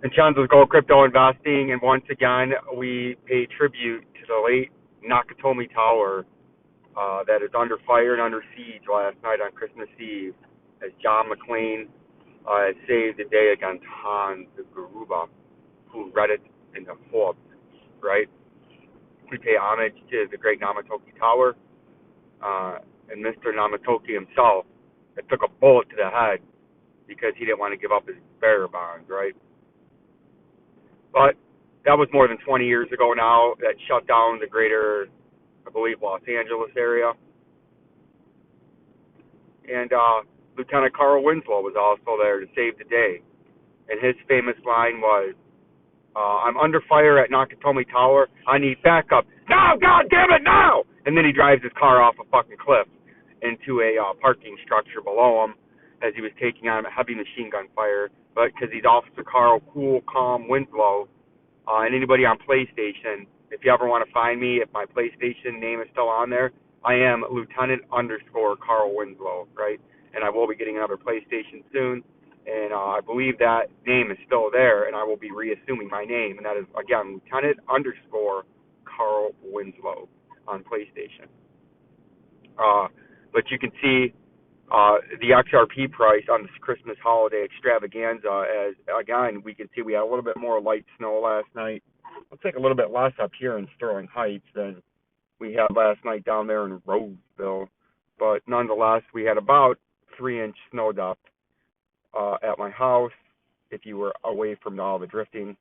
Vincenzo'S Gold Crypto Investing, and once again, we pay tribute to the late Nakatomi Tower that is under fire and under siege last night on Christmas Eve, as John McClane saved the day against Hans Garuba, who read it in the Forbes, right? We pay homage to the great Namatoki Tower and Mr. Namatoki himself that took a bullet to the head because he didn't want to give up his bearer bonds, right? But that was more than 20 years ago now. That shut down the greater, I believe, Los Angeles area. And Lieutenant Carl Winslow was also there to save the day. And his famous line was, I'm under fire at Nakatomi Tower. I need backup. No, God damn it, no! And then he drives his car off a fucking cliff into a parking structure below him as he was taking on a heavy machine gun fire. But because he's Officer Carl Cool Calm Winslow, and anybody on PlayStation, if you ever want to find me, if my PlayStation name is still on there, I am Lieutenant _ Carl Winslow, right? And I will be getting another PlayStation soon. And I believe that name is still there, and I will be reassuming my name, and that is, again, Lieutenant _ Carl Winslow on PlayStation. But you can see the XRP price on this Christmas holiday extravaganza, as, again, we can see we had a little bit more light snow last night. Looks like a little bit less up here in Sterling Heights than we had last night down there in Roseville. But nonetheless, we had about 3-inch snow depth at my house if you were away from all the drifting.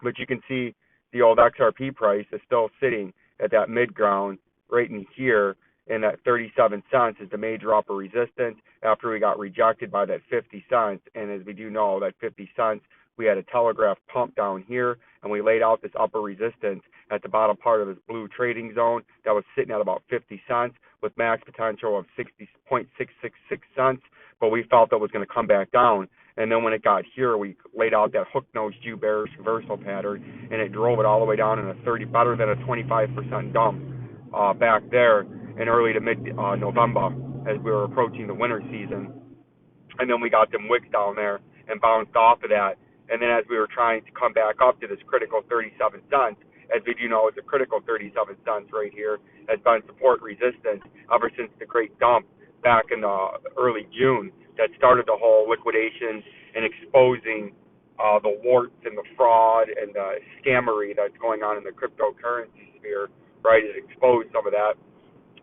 But you can see the old XRP price is still sitting at that mid-ground right in here, and that 37 cents is the major upper resistance after we got rejected by that 50 cents. And as we do know, that 50 cents, we had a telegraph pump down here, and we laid out this upper resistance at the bottom part of this blue trading zone that was sitting at about 50 cents with max potential of 60.666 cents. But we felt that was going to come back down. And then when it got here, we laid out that hook-nosed Jew bearish reversal pattern, and it drove it all the way down in a better than a 25% dump back there in early to mid-November as we were approaching the winter season. And then we got them wicks down there and bounced off of that. And then as we were trying to come back up to this critical 37 cents, as we do know, it's a critical 37 cents right here, has been support resistance ever since the great dump back in early June that started the whole liquidation and exposing the warts and the fraud and the scammery that's going on in the cryptocurrency sphere, right? It exposed some of that.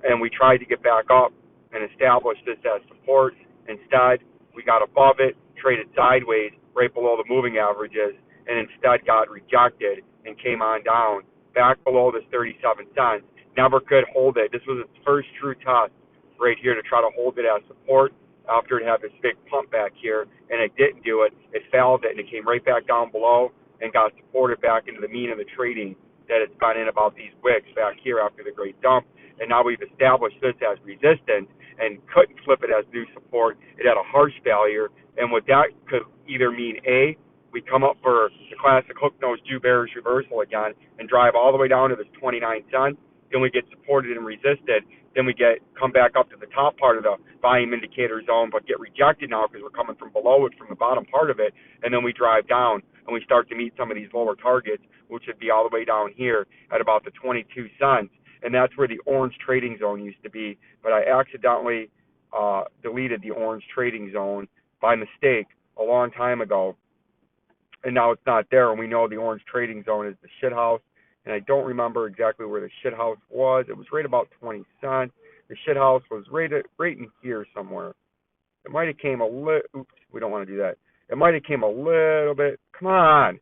And we tried to get back up and establish this as support. Instead, we got above it, traded sideways right below the moving averages, and instead got rejected and came on down back below this 37 cents. Never could hold it. This was its first true test right here to try to hold it as support after it had this big pump back here, and it didn't do it. It failed it, and it came right back down below and got supported back into the mean of the trading that it's been in about these wicks back here after the great dump. And now we've established this as resistance and couldn't flip it as new support. It had a harsh failure, and what that could either mean, A, we come up for the classic hook-nosed Jew bearish reversal again and drive all the way down to this 29 cents. Then we get supported and resisted. Then we come back up to the top part of the volume indicator zone, but get rejected now because we're coming from below it, from the bottom part of it. And then we drive down and we start to meet some of these lower targets, which would be all the way down here at about the 22 cents. And that's where the orange trading zone used to be. But I accidentally deleted the orange trading zone by mistake a long time ago. And now it's not there. And we know the orange trading zone is the shit house. And I don't remember exactly where the shit house was. It was right about 20 cents. The shit house was right in here somewhere. It might have came a little. Oops, we don't want to do that. It might have came a little bit. Come on.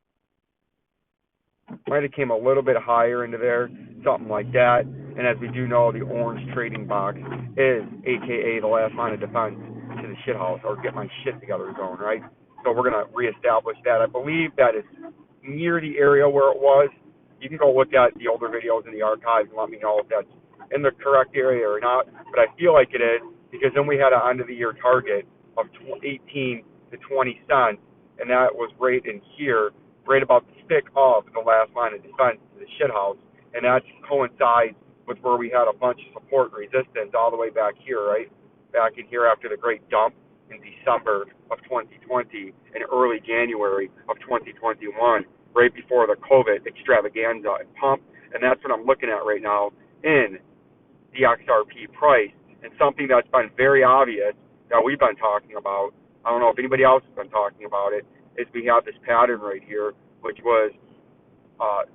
Might have came a little bit higher into there, something like that. And as we do know, the orange trading box is, AKA, the last line of defense to the shit house, or get my shit together zone, right? So we're going to reestablish that. I believe that is near the area where it was. You can go look at the older videos in the archives and let me know if that's in the correct area or not. But I feel like it is, because then we had an end-of-the-year target of 18 to 20 cents, and that was right in here, right about the stick of the last line of defense to the shit house. And that coincides with where we had a bunch of support and resistance all the way back here, right? Back in here after the great dump. in December of 2020 and early January of 2021, right before the COVID extravaganza and pump. And that's what I'm looking at right now in the XRP price. And something that's been very obvious that we've been talking about, I don't know if anybody else has been talking about it, is we have this pattern right here, which was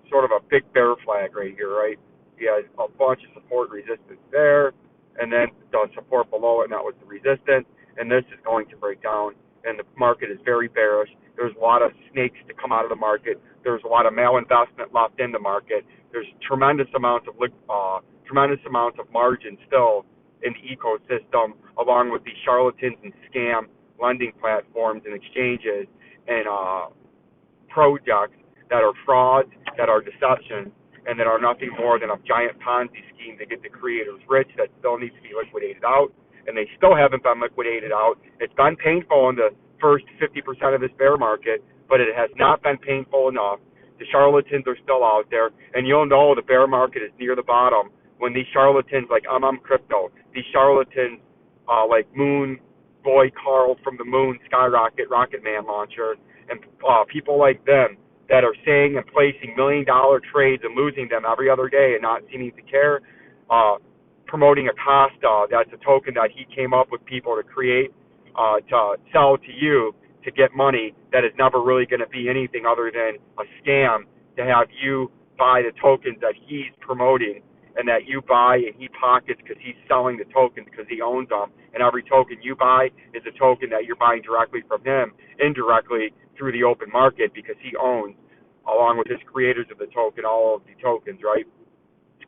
sort of a big bear flag right here, right? You had a bunch of support resistance there, and then the support below it, and that was the resistance. And this is going to break down, and the market is very bearish. There's a lot of snakes to come out of the market. There's a lot of malinvestment left in the market. There's tremendous amounts of margin still in the ecosystem, along with these charlatans and scam lending platforms and exchanges and projects that are frauds, that are deceptions, and that are nothing more than a giant Ponzi scheme to get the creators rich that still needs to be liquidated out, and they still haven't been liquidated out. It's been painful in the first 50% of this bear market, but it has not been painful enough. The charlatans are still out there, and you'll know the bear market is near the bottom when these charlatans like Crypto, these charlatans like Moon Boy Carl from the Moon Skyrocket Rocket Man launcher, and people like them that are saying and placing $1 million trades and losing them every other day and not seeming to care, promoting Acosta, that's a token that he came up with people to create, to sell to you to get money that is never really going to be anything other than a scam to have you buy the tokens that he's promoting and that you buy and he pockets because he's selling the tokens because he owns them. And every token you buy is a token that you're buying directly from him, indirectly through the open market because he owns, along with his creators of the token, all of the tokens, right?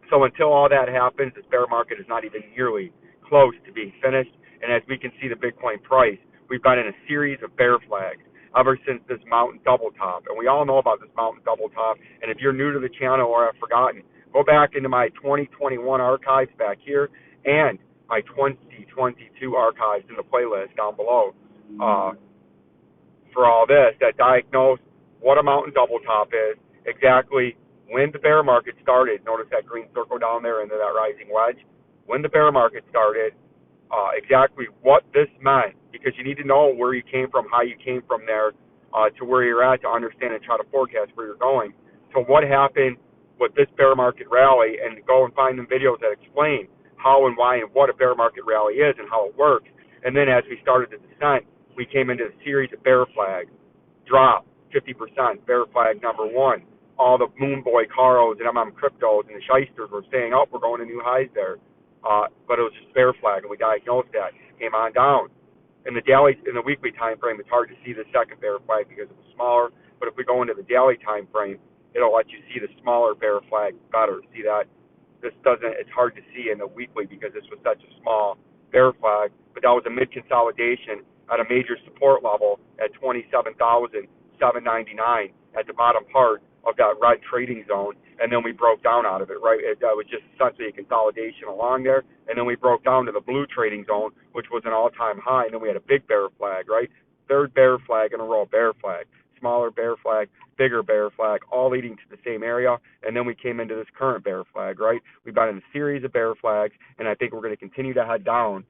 So until all that happens, this bear market is not even nearly close to being finished. And as we can see the Bitcoin price, we've been in a series of bear flags ever since this mountain double top. And we all know about this mountain double top. And if you're new to the channel or have forgotten, go back into my 2021 archives back here and my 2022 archives in the playlist down below for all this that diagnose what a mountain double top is, exactly when the bear market started. Notice that green circle down there into that rising wedge. When the bear market started, exactly what this meant, because you need to know where you came from, how you came from there to where you're at to understand and try to forecast where you're going. So what happened with this bear market rally, and go and find them videos that explain how and why and what a bear market rally is and how it works. And then as we started the descent, we came into a series of bear flags. Drop 50%, bear flag number one. All the Moon Boy Caros and Cryptos and the shysters were saying, oh, we're going to new highs there. But it was just bear flag, and we diagnosed that. Came on down. In the weekly time frame, it's hard to see the second bear flag because it was smaller. But if we go into the daily time frame, it'll let you see the smaller bear flag better. See that? It's hard to see in the weekly because this was such a small bear flag. But that was a mid-consolidation at a major support level at 27,799 at the bottom part of that red trading zone, and then we broke down out of it, right? That was just essentially a consolidation along there, and then we broke down to the blue trading zone, which was an all-time high, and then we had a big bear flag, right? Third bear flag in a row, bear flag, smaller bear flag, bigger bear flag, all leading to the same area, and then we came into this current bear flag, right? We've been in a series of bear flags, and I think we're going to continue to head down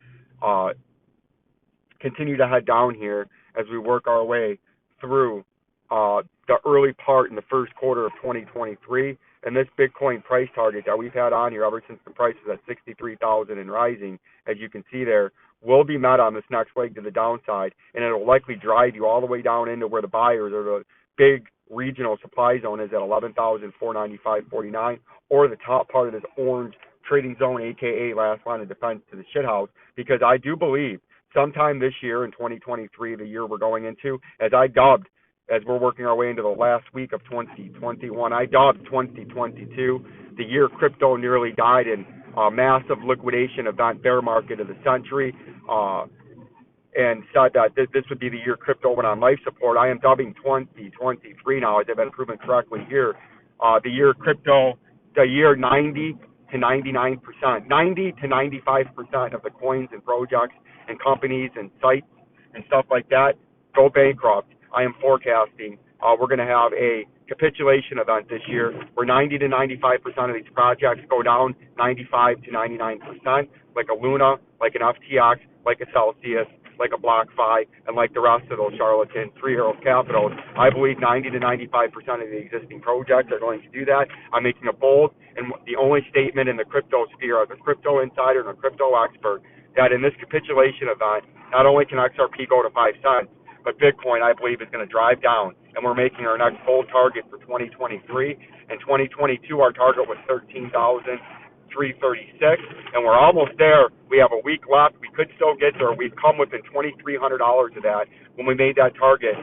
here as we work our way through the early part in the first quarter of 2023, and this Bitcoin price target that we've had on here ever since the price is at 63,000 and rising, as you can see there, will be met on this next leg to the downside, and it'll likely drive you all the way down into where the buyers or the big regional supply zone is at 11,495.49, or the top part of this orange trading zone, aka last line of defense to the shithouse, because I do believe sometime this year in 2023, the year we're going into, as we're working our way into the last week of 2021, I dubbed 2022 the year crypto nearly died in a massive liquidation event, bear market of the century, and said that this would be the year crypto went on life support. I am dubbing 2023 now, as I've been proven correctly here, the year crypto, the year 90 to 99%, 90 to 95% of the coins and projects and companies and sites and stuff like that go bankrupt. I am forecasting we're going to have a capitulation event this year where 90 to 95% of these projects go down 95 to 99%, like a Luna, like an FTX, like a Celsius, like a BlockFi, and like the rest of those charlatan Three Arrows Capital. I believe 90 to 95% of the existing projects are going to do that. I'm making a bold and the only statement in the crypto sphere as a crypto insider and a crypto expert that in this capitulation event, not only can XRP go to 5 cents, but Bitcoin, I believe, is going to drive down, and we're making our next bold target for 2023. In 2022, our target was 13,336, and we're almost there. We have a week left. We could still get there. We've come within $2,300 of that when we made that target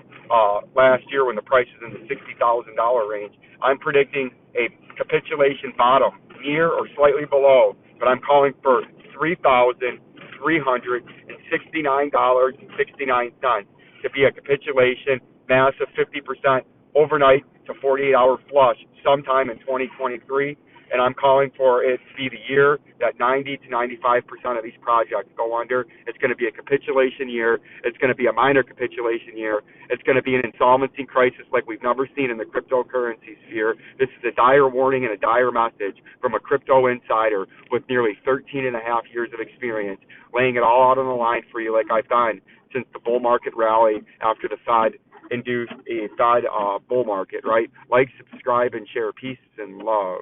last year when the price was in the $60,000 range. I'm predicting a capitulation bottom near or slightly below, but I'm calling for $3,369.69 to be a capitulation, massive 50% overnight to 48-hour flush sometime in 2023. And I'm calling for it to be the year that 90 to 95% of these projects go under. It's going to be a capitulation year. It's going to be a minor capitulation year. It's going to be an insolvency crisis like we've never seen in the cryptocurrency sphere. This is a dire warning and a dire message from a crypto insider with nearly 13 and a half years of experience, laying it all out on the line for you like I've done since the bull market rally after the Fed induced a Fed bull market, right? Like, subscribe, and share. Peace and love.